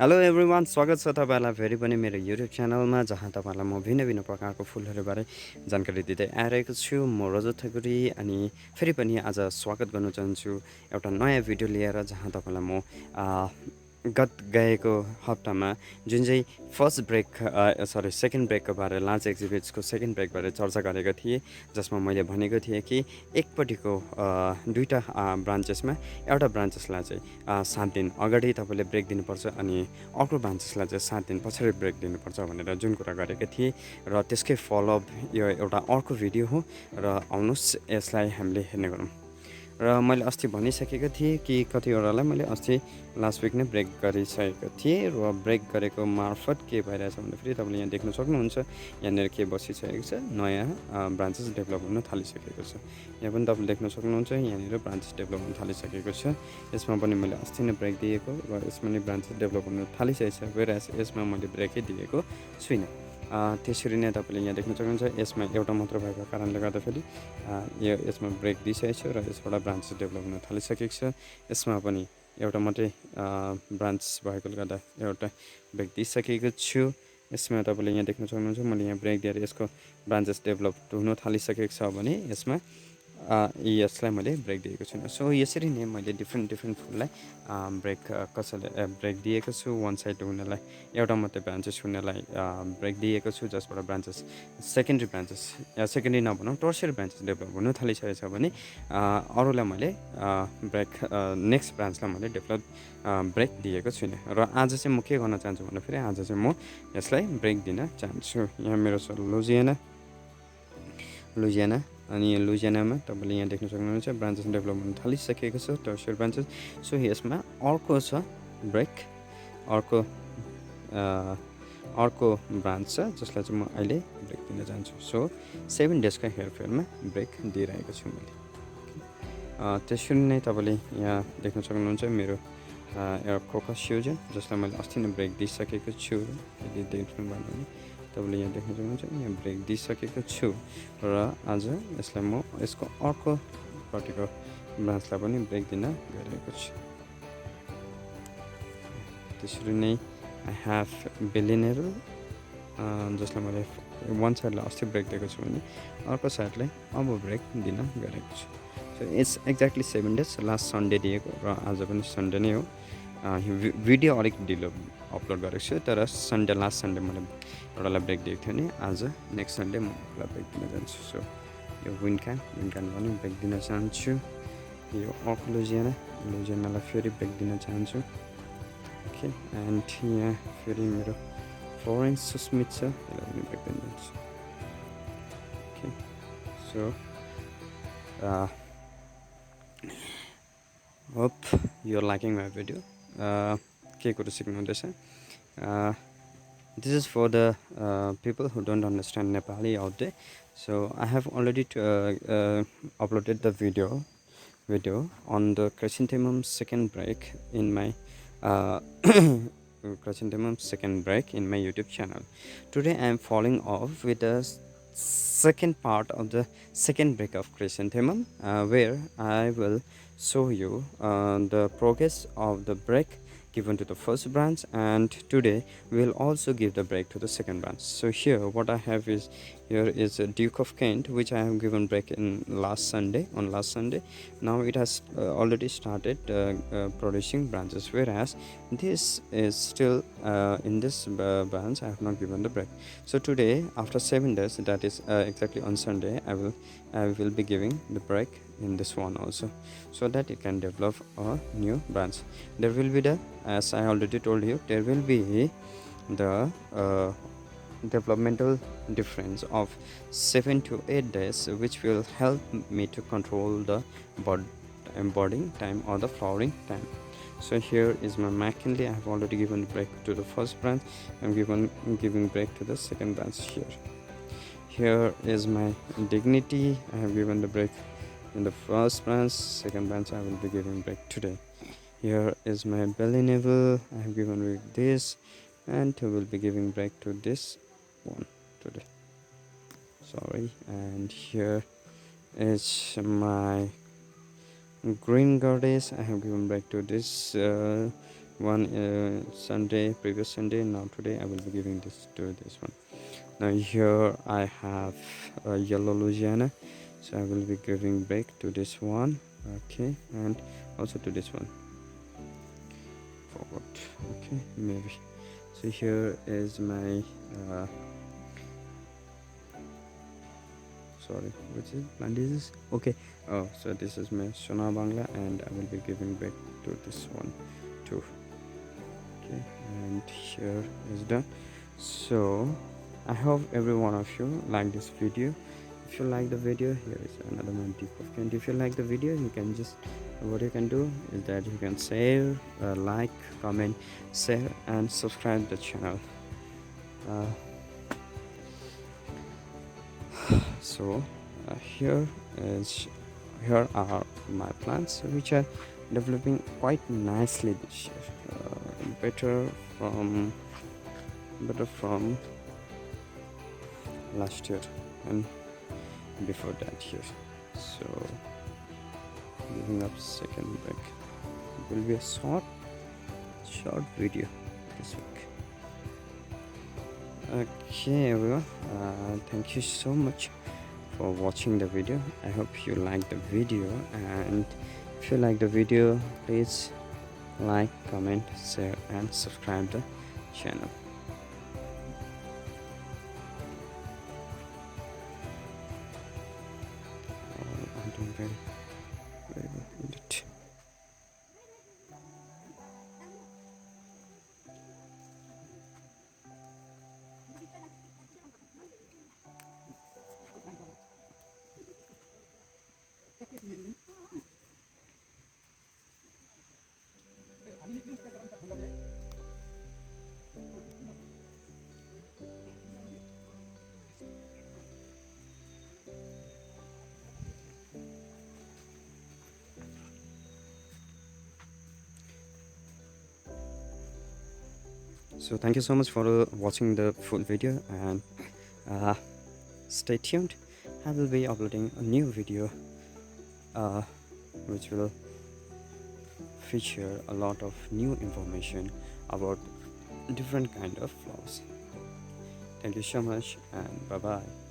Hello everyone स्वागत छ तपाईँलाई फेरि पनि मेरो युट्युब च्यानलमा जहाँ तपाईँलाई म भिन्न भिन्न प्रकारको फुलहरूबारे जानकारी दिँदै आइरहेको छु म रजत थकुरी अनि फेरि पनि आज स्वागत गर्न चाहन्छु एउटा नयाँ भिडियो लिएर जहाँ तपाईँलाई म गएको हप्तामा जुन चाहिँ सेकेन्ड ब्रेकको बारे लान्च एक्जिबिट्सको सेकेन्ड ब्रेकबारे चर्चा गरेको थिएँ जसमा मैले भनेको थिएँ कि एकपट्टिको दुईवटा ब्रान्चेसमा एउटा ब्रान्चेसलाई चाहिँ 7 दिन अगाडि तपाईँले ब्रेक दिनुपर्छ अनि अर्को ब्रान्चेसलाई चाहिँ 7 दिन पछाडि ब्रेक दिनुपर्छ भनेर जुन कुरा गरेको थिएँ र त्यसकै फलोअप यो एउटा अर्को भिडियो हो र आउनुहोस् यसलाई हामीले हेर्ने गरौँ र मैले अस्ति भनिसकेको थिएँ कि कतिवटालाई मैले अस्ति लास्ट विक नै ब्रेक गरिसकेको थिएँ र ब्रेक गरेको मार्फत के भइरहेछ भन्दाखेरि तपाईँले यहाँ देख्न सक्नुहुन्छ यहाँनिर के बसिसकेको छ नयाँ ब्रान्चेस डेभलप हुन थालिसकेको छ यहाँ पनि तपाईँले देख्न सक्नुहुन्छ यहाँनिर ब्रान्चेस डेभलप हुन थालिसकेको छ यसमा पनि मैले अस्ति नै ब्रेक दिएको र यसमा नै ब्रान्चेस डेभलप हुन थालिसकेको छ वेयरएज यसमा मैले ब्रेकै दिएको छुइनँ त्यसरी नै तपाईँले यहाँ देख्न सक्नुहुन्छ यसमा एउटा मात्र भएको कारणले गर्दाखेरि यसमा ब्रेक दिइसकेको छु र यसबाट ब्रान्चेस डेभलप हुन थालिसकेको छ यसमा पनि एउटा मात्रै ब्रान्च भएकोले गर्दा एउटा ब्रेक दिइसकेको छु यसमा तपाईँले यहाँ देख्न सक्नुहुन्छ मैले यहाँ ब्रेक दिएर यसको ब्रान्चेस डेभलप हुन थालिसकेको छ भने यसमा यसलाई मैले ब्रेक दिएको छुइनँ सो यसरी नै मैले डिफ्रेन्ट फुललाई ब्रेक कसैले ब्रेक दिएको छु वान साइड हुनेलाई एउटा मात्रै ब्रान्चेस हुनेलाई ब्रेक दिएको छु जसबाट ब्रान्चेस सेकेन्डरी नभनौँ टर्सियरी ब्रान्चेस डेभलप हुन थालिसकेको छ भने अरूलाई मैले ब्रेक नेक्स्ट ब्रान्चलाई मैले डेभलप ब्रेक दिएको छुइनँ र आज चाहिँ म के गर्न चाहन्छु भन्दाखेरि आज चाहिँ म यसलाई ब्रेक दिन चाहन्छु यहाँ मेरो छ लुजियाना अनि लुजियानामा तपाईँले यहाँ देख्न सक्नुहुन्छ ब्रान्चेस डेभलप हुन थालिसकेको छ टर्सियरी ब्रान्चेस सो यसमा अर्को छ ब्रेक अर्को ब्रान्च छ जसलाई चाहिँ म अहिले ब्रेक दिन चाहन्छु सो 7 डेजको हेरफेरमा ब्रेक दिइरहेको छु मैले त्यसरी नै तपाईँले यहाँ देख्न सक्नुहुन्छ मेरो एउटा कोकस स्युजन जसलाई मैले अस्ति नै ब्रेक दिइसकेको छु यदि देख्नुभयो भने तपाईँले यहाँ देख्न सक्नुहुन्छ यहाँ ब्रेक दिइसकेको छु र आज यसलाई म यसको अर्को पार्टिको ब्रान्चलाई पनि ब्रेक दिन गइरहेको छु त्यसरी नै आई हेभ बिलियनर जसलाई मैले वान साइडलाई अस्ति ब्रेक दिएको छु भने अर्को साइडलाई अब ब्रेक दिन गइरहेको छु so it's exactly 7 days last Sunday दिएको र आज पनि सन्डे नै हो भिडियो अलिक ढिलो अपलोड गरेको छु तर लास्ट सन्डे मैले एउटालाई ब्रेक दिएको थिएँ भने आज नेक्स्ट सन्डे म एउटा ब्रेक दिन जान्छु सो यो विन्कान पनि ब्रेक दिन चाहन्छु यो अर्को लुजियानालाई फेरि ब्रेक दिन चाहन्छु ओके एन्ड यहाँ फेरि मेरो फ्लोरेन्स सुस्मित छ यसलाई पनि ब्रेक दिन चाहन्छु okay so hope you're liking my video के कुरो सिक्नुहुँदैछ this is for the people who don't understand Nepali out there so I have already uploaded the video on the Chrysanthemum second break in my Chrysanthemum second break in my YouTube channel. Today I am following off with the second part of the second break of Chrysanthemum where I will show you the progress of the break given to the first branch, and today we will also give the break to the second branch. So here what I have is a Duke of Kent which I have given break on last Sunday. Now it has already started producing branches, whereas this is still in this branch I have not given the break. So today after 7 days, that is exactly on Sunday, I will be giving the break in this one also, so that it can develop a new branch. There will be as I already told you, there will be the developmental difference of 7 to 8 days, which will help me to control the budding time or the flowering time. So here is my McKinley. I have already given break to the first branch. I'm giving break to the second branch here. Here is my Dignity. I have given the break in the first branch. Second branch I will be giving break today. Here is my Belly Navel. I have given break this, and I will be giving break to this one today. Sorry. And here is my Green Goddess. I have given break to this one Sunday, previous Sunday. Now today I will be giving this to this one. Now here I have yellow Louisiana, so I will be giving break to this one. Okay, and also to this one. Forward. Okay, maybe. So here is my sorry, which is plant is this? Okay. Oh, so this is my Sona Bangla, and I will be giving back to this one too. Okay, and here is done. So I hope every one of you like this video. If you like the video, here is another one tip of candy. If you like the video, you can just, what you can do is that you can share, like, comment, share, and subscribe the channel. So here are my plants which are developing quite nicely this year, better from last year and before that year. So giving up second break, it will be a short video this week. Okay everyone, thank you so much for watching the video. I hope you like the video, and if you like the video, please like, comment, share, and subscribe the channel. I'm doing very well indeed. So thank you so much for watching the full video, and stay tuned. I will be uploading a new video which will feature a lot of new information about different kind of flowers. Thank you so much, and bye bye.